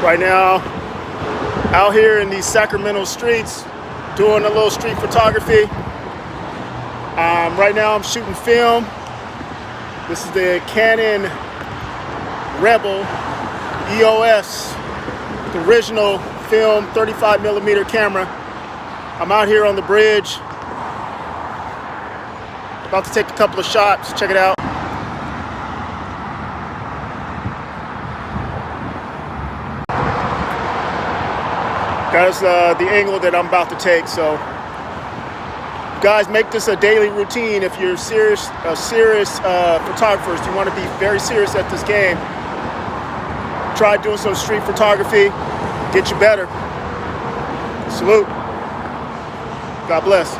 Right now, out here in these Sacramento streets, doing a little street photography. Right now I'm shooting film. This is the Canon Rebel EOS, the original film 35mm camera. I'm out here on the bridge, about to take a couple of shots. Check it out. That's the angle that I'm about to take. So guys, make this a daily routine. If you're serious photographers, you want to be very serious at this game, try doing some street photography, get you better. Salute. God bless.